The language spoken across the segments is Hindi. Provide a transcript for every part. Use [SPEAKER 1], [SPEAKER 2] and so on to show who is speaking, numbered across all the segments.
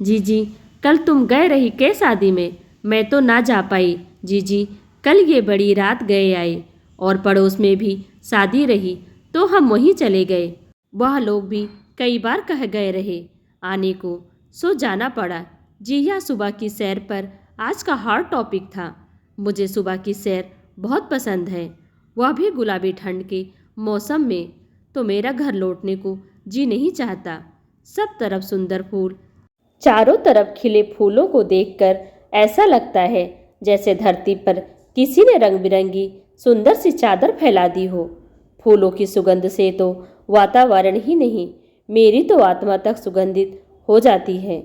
[SPEAKER 1] जीजी, कल तुम गए रही के शादी में, मैं तो ना जा पाई। जीजी, कल ये बड़ी रात गए आए और पड़ोस में भी शादी रही तो हम वहीं चले गए। वह लोग भी कई बार कह गए रहे आने को, सो जाना पड़ा। जी यह सुबह की सैर पर आज का हॉट टॉपिक था। मुझे सुबह की सैर बहुत पसंद है, वह भी गुलाबी ठंड के मौसम में। तो मेरा घर लौटने को जी नहीं चाहता। सब तरफ सुंदर फूल, चारों तरफ खिले फूलों को देखकर ऐसा लगता है जैसे धरती पर किसी ने रंग बिरंगी सुंदर सी चादर फैला दी हो। फूलों की सुगंध से तो वातावरण ही नहीं, मेरी तो आत्मा तक सुगंधित हो जाती है।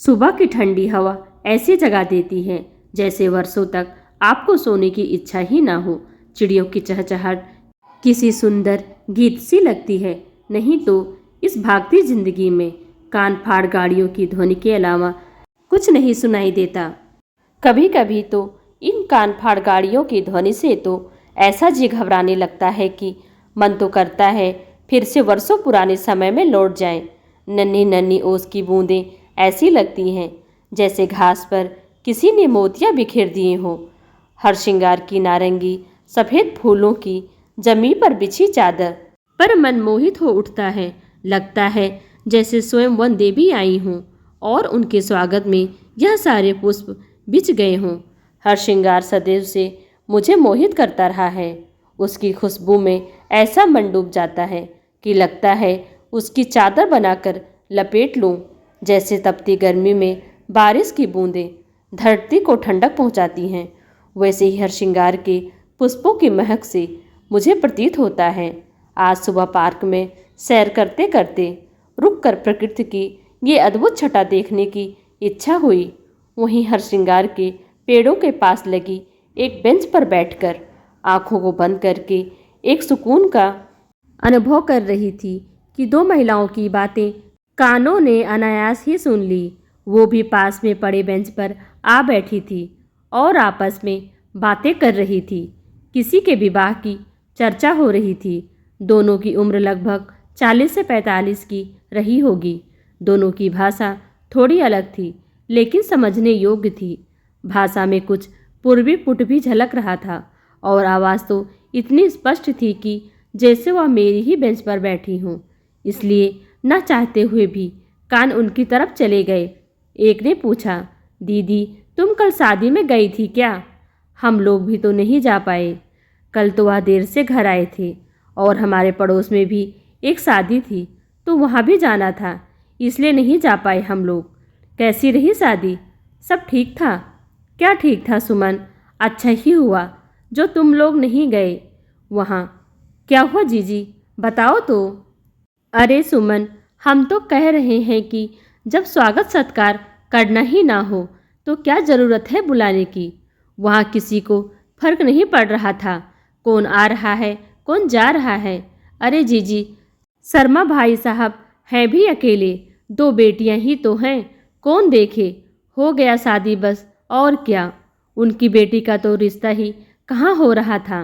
[SPEAKER 1] सुबह की ठंडी हवा ऐसी जगा देती है जैसे वर्षों तक आपको सोने की इच्छा ही ना हो। चिड़ियों की चहचहाट किसी सुंदर गीत सी लगती है। नहीं तो इस भागती जिंदगी में कान फाड़ गाड़ियों की ध्वनि के अलावा कुछ नहीं सुनाई देता। कभी कभी तो इन कान फाड़ गाड़ियों की ध्वनि से तो ऐसा जी घबराने लगता है कि मन तो करता है फिर से वर्षों पुराने समय में लौट जाएं। नन्ही नन्ही ओस की बूंदें ऐसी लगती हैं जैसे घास पर किसी ने मोतियां बिखेर दिए हों। हर श्रृंगार की नारंगी सफ़ेद फूलों की जमी पर बिछी चादर पर मन मोहित हो उठता है। लगता है जैसे स्वयं वन देवी आई हों और उनके स्वागत में यह सारे पुष्प बिछ गए हों। हर श्रृंगार सदैव से मुझे मोहित करता रहा है। उसकी खुशबू में ऐसा मन डूब जाता है कि लगता है उसकी चादर बनाकर लपेट लूं। जैसे तपती गर्मी में बारिश की बूंदें धरती को ठंडक पहुंचाती हैं, वैसे ही हर श्रृंगार के पुष्पों की महक से मुझे प्रतीत होता है। आज सुबह पार्क में सैर करते करते रुककर प्रकृति की ये अद्भुत छटा देखने की इच्छा हुई। वहीं हर श्रृंगार के पेड़ों के पास लगी एक बेंच पर बैठकर आंखों को बंद करके एक सुकून का अनुभव कर रही थी कि दो महिलाओं की बातें कानों ने अनायास ही सुन ली। वो भी पास में पड़े बेंच पर आ बैठी थी और आपस में बातें कर रही थी। किसी के विवाह की चर्चा हो रही थी। दोनों की उम्र लगभग 40 से 45 की रही होगी। दोनों की भाषा थोड़ी अलग थी लेकिन समझने योग्य थी। भाषा में कुछ पूर्वी पुट भी झलक रहा था और आवाज़ तो इतनी स्पष्ट थी कि जैसे वह मेरी ही बेंच पर बैठी हूँ। इसलिए न चाहते हुए भी कान उनकी तरफ चले गए। एक ने पूछा, दीदी तुम कल शादी में गई थी क्या? हम लोग भी तो नहीं जा पाए। कल तो वह देर से घर आए थे और हमारे पड़ोस में भी एक शादी थी तो वहाँ भी जाना था, इसलिए नहीं जा पाए हम लोग। कैसी रही शादी? सब ठीक था? क्या ठीक था सुमन? अच्छा ही हुआ जो तुम लोग नहीं गए वहाँ। क्या हुआ जीजी, बताओ तो। अरे सुमन, हम तो कह रहे हैं कि जब स्वागत सत्कार करना ही ना हो तो क्या ज़रूरत है बुलाने की। वहाँ किसी को फर्क नहीं पड़ रहा था कौन आ रहा है कौन जा रहा है। अरे जीजी, शर्मा भाई साहब हैं भी अकेले, 2 बेटियां ही तो हैं, कौन देखे। हो गया शादी बस, और क्या। उनकी बेटी का तो रिश्ता ही कहाँ हो रहा था,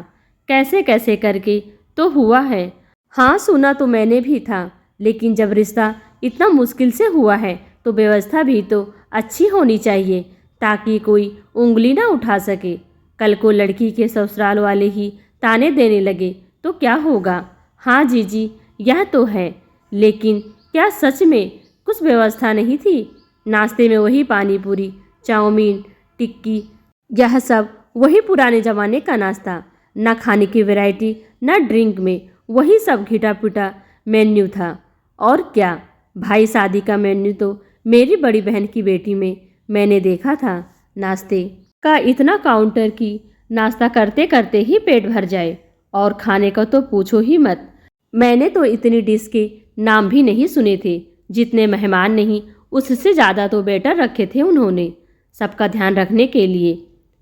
[SPEAKER 1] कैसे कैसे करके तो हुआ है। हाँ सुना तो मैंने भी था, लेकिन जब रिश्ता इतना मुश्किल से हुआ है तो व्यवस्था भी तो अच्छी होनी चाहिए ताकि कोई उंगली ना उठा सके। कल को लड़की के ससुराल वाले ही ताने देने लगे तो क्या होगा। हाँ जीजी, यह तो है, लेकिन क्या सच में कुछ व्यवस्था नहीं थी? नाश्ते में वही पानी पूरी, चाउमीन, टिक्की, यह सब वही पुराने ज़माने का नाश्ता। न खाने की वैरायटी न ड्रिंक में, वही सब घिटा पिटा मेन्यू था। और क्या, भाई शादी का मेन्यू तो मेरी बड़ी बहन की बेटी में मैंने देखा था। नाश्ते का इतना काउंटर की नाश्ता करते करते ही पेट भर जाए, और खाने का तो पूछो ही मत। मैंने तो इतनी डिश के नाम भी नहीं सुने थे। जितने मेहमान नहीं उससे ज़्यादा तो वेटर रखे थे उन्होंने, सबका ध्यान रखने के लिए।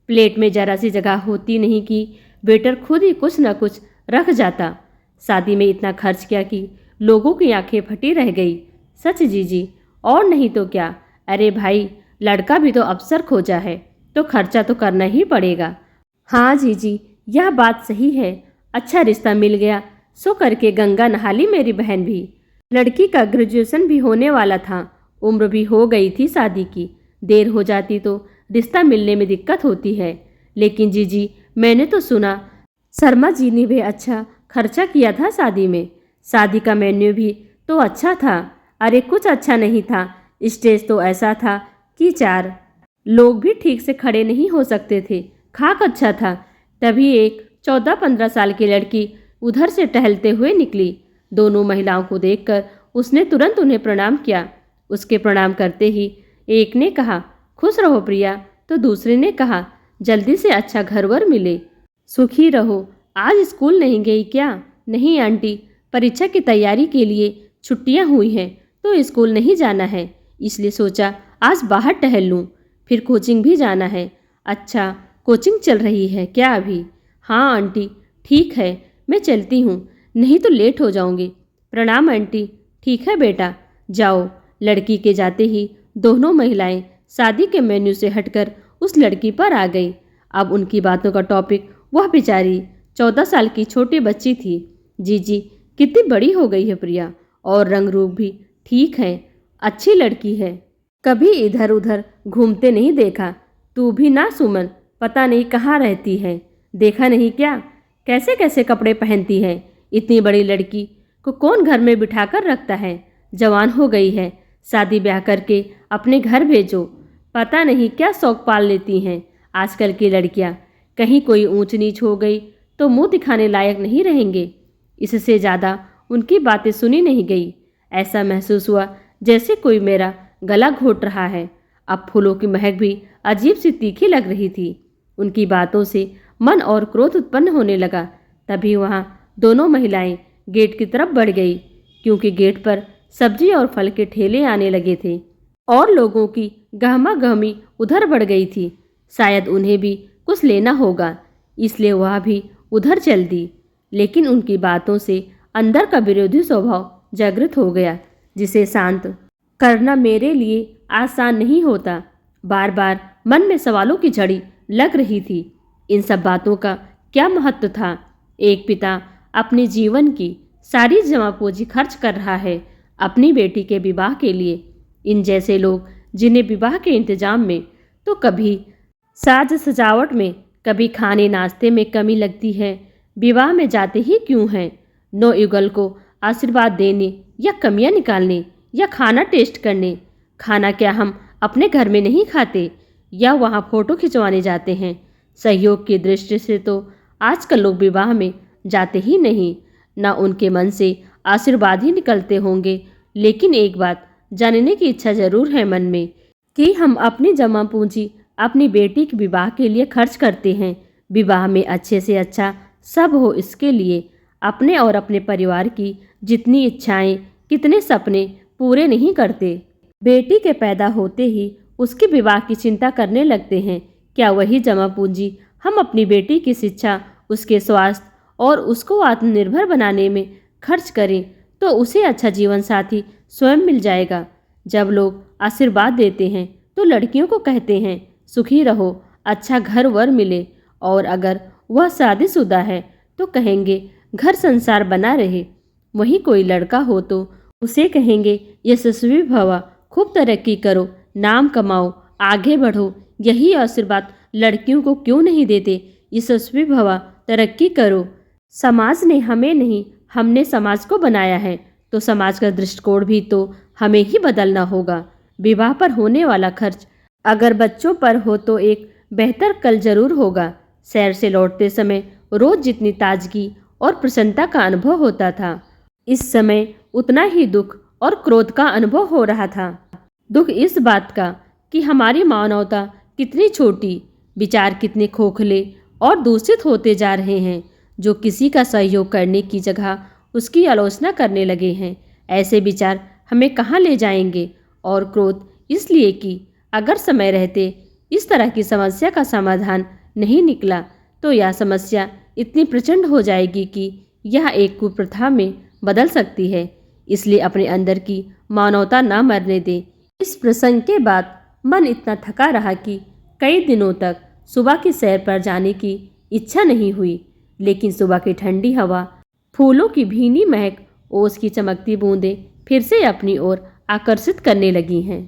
[SPEAKER 1] प्लेट में जरा सी जगह होती नहीं कि वेटर खुद ही कुछ न कुछ रख जाता। शादी में इतना खर्च किया कि लोगों की आंखें फटी रह गई। सच जीजी, और नहीं तो क्या। अरे भाई, लड़का भी तो अफसर खोजा है तो खर्चा तो करना ही पड़ेगा। हाँ जीजी, यह बात सही है। अच्छा रिश्ता मिल गया सो करके गंगा नहा ली मेरी बहन भी। लड़की का ग्रेजुएशन भी होने वाला था, उम्र भी हो गई थी शादी की। देर हो जाती तो रिश्ता मिलने में दिक्कत होती है। लेकिन जीजी, मैंने तो सुना शर्मा जी ने भी अच्छा खर्चा किया था शादी में। शादी का मेन्यू भी तो अच्छा था। अरे कुछ अच्छा नहीं था, स्टेज तो ऐसा था कि 4 लोग भी ठीक से खड़े नहीं हो सकते थे। खाक अच्छा था। तभी एक 14-15 साल की लड़की उधर से टहलते हुए निकली। दोनों महिलाओं को देखकर उसने तुरंत उन्हें प्रणाम किया। उसके प्रणाम करते ही एक ने कहा, खुश रहो प्रिया, तो दूसरे ने कहा, जल्दी से अच्छा घरवर मिले, सुखी रहो। आज स्कूल नहीं गई क्या? नहीं आंटी, परीक्षा की तैयारी के लिए छुट्टियां हुई हैं तो स्कूल नहीं जाना है, इसलिए सोचा आज बाहर टहल लूँ। फिर कोचिंग भी जाना है। अच्छा, कोचिंग चल रही है क्या अभी? हाँ आंटी, ठीक है, मैं चलती हूँ, नहीं तो लेट हो जाऊंगी। प्रणाम आंटी। ठीक है बेटा, जाओ। लड़की के जाते ही दोनों महिलाएं शादी के मेन्यू से हटकर उस लड़की पर आ गई। अब उनकी बातों का टॉपिक वह बेचारी 14 साल की छोटी बच्ची थी। जीजी, कितनी बड़ी हो गई है प्रिया, और रंग रूप भी ठीक है, अच्छी लड़की है। कभी इधर उधर घूमते नहीं देखा। तू भी ना सुमन, पता नहीं कहाँ रहती है। देखा नहीं क्या कैसे कैसे कपड़े पहनती है? इतनी बड़ी लड़की को कौन घर में बिठाकर रखता है? जवान हो गई है, शादी ब्याह करके अपने घर भेजो। पता नहीं क्या शौक पाल लेती हैं आजकल की लड़कियां। कहीं कोई ऊंच नीच हो गई तो मुंह दिखाने लायक नहीं रहेंगे। इससे ज़्यादा उनकी बातें सुनी नहीं गई। ऐसा महसूस हुआ जैसे कोई मेरा गला घोट रहा है। अब फूलों की महक भी अजीब सी तीखी लग रही थी। उनकी बातों से मन और क्रोध उत्पन्न होने लगा। तभी वहाँ दोनों महिलाएं गेट की तरफ बढ़ गई, क्योंकि गेट पर सब्जी और फल के ठेले आने लगे थे और लोगों की गहमा गहमी उधर बढ़ गई थी। शायद उन्हें भी कुछ लेना होगा, इसलिए वह भी उधर चल दी। लेकिन उनकी बातों से अंदर का विरोधी स्वभाव जागृत हो गया, जिसे शांत करना मेरे लिए आसान नहीं होता। बार बार मन में सवालों की झड़ी लग रही थी। इन सब बातों का क्या महत्व था? एक पिता अपने जीवन की सारी जमा पूंजी खर्च कर रहा है अपनी बेटी के विवाह के लिए। इन जैसे लोग जिन्हें विवाह के इंतजाम में तो कभी साज सजावट में, कभी खाने नाश्ते में कमी लगती है, विवाह में जाते ही क्यों हैं? नौ युगल को आशीर्वाद देने या कमियां निकालने या खाना टेस्ट करने। खाना क्या हम अपने घर में नहीं खाते या वहाँ फोटो खिंचवाने जाते हैं? सहयोग की दृष्टि से तो आजकल लोग विवाह में जाते ही नहीं, ना उनके मन से आशीर्वाद ही निकलते होंगे। लेकिन एक बात जानने की इच्छा जरूर है मन में कि हम अपनी जमा पूंजी अपनी बेटी के विवाह के लिए खर्च करते हैं। विवाह में अच्छे से अच्छा सब हो, इसके लिए अपने और अपने परिवार की जितनी इच्छाएं, कितने सपने पूरे नहीं करते। बेटी के पैदा होते ही उसके विवाह की चिंता करने लगते हैं। क्या वही जमा पूंजी हम अपनी बेटी की शिक्षा, उसके स्वास्थ्य और उसको आत्मनिर्भर बनाने में खर्च करें तो उसे अच्छा जीवन साथी स्वयं मिल जाएगा। जब लोग आशीर्वाद देते हैं तो लड़कियों को कहते हैं सुखी रहो, अच्छा घर वर मिले, और अगर वह शादीशुदा है तो कहेंगे घर संसार बना रहे। वहीं कोई लड़का हो तो उसे कहेंगे यशस्वी भवा, खूब तरक्की करो, नाम कमाओ, आगे बढ़ो। यही आशीर्वाद लड़कियों को क्यों नहीं देते? यशस्वी भवा, तरक्की करो। समाज ने हमें नहीं, हमने समाज को बनाया है, तो समाज का दृष्टिकोण भी तो हमें ही बदलना होगा। विवाह पर होने वाला खर्च अगर बच्चों पर हो तो एक बेहतर कल जरूर होगा। शहर से लौटते समय रोज जितनी ताजगी और प्रसन्नता का अनुभव होता था, इस समय उतना ही दुख और क्रोध का अनुभव हो रहा था। दुख इस बात का कि हमारी मानवता कितनी छोटी, विचार कितने खोखले और दूषित होते जा रहे हैं, जो किसी का सहयोग करने की जगह उसकी आलोचना करने लगे हैं। ऐसे विचार हमें कहाँ ले जाएंगे? और क्रोध इसलिए कि अगर समय रहते इस तरह की समस्या का समाधान नहीं निकला तो यह समस्या इतनी प्रचंड हो जाएगी कि यह एक कुप्रथा में बदल सकती है। इसलिए अपने अंदर की मानवता ना मरने दें। इस प्रसंग के बाद मन इतना थका रहा कि कई दिनों तक सुबह की सैर पर जाने की इच्छा नहीं हुई। लेकिन सुबह की ठंडी हवा, फूलों की भीनी महक, ओस की चमकती बूंदें फिर से अपनी ओर आकर्षित करने लगी हैं।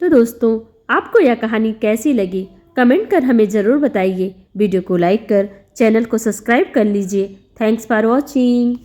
[SPEAKER 1] तो दोस्तों, आपको यह कहानी कैसी लगी कमेंट कर हमें ज़रूर बताइए। वीडियो को लाइक कर चैनल को सब्सक्राइब कर लीजिए। Thanks for watching.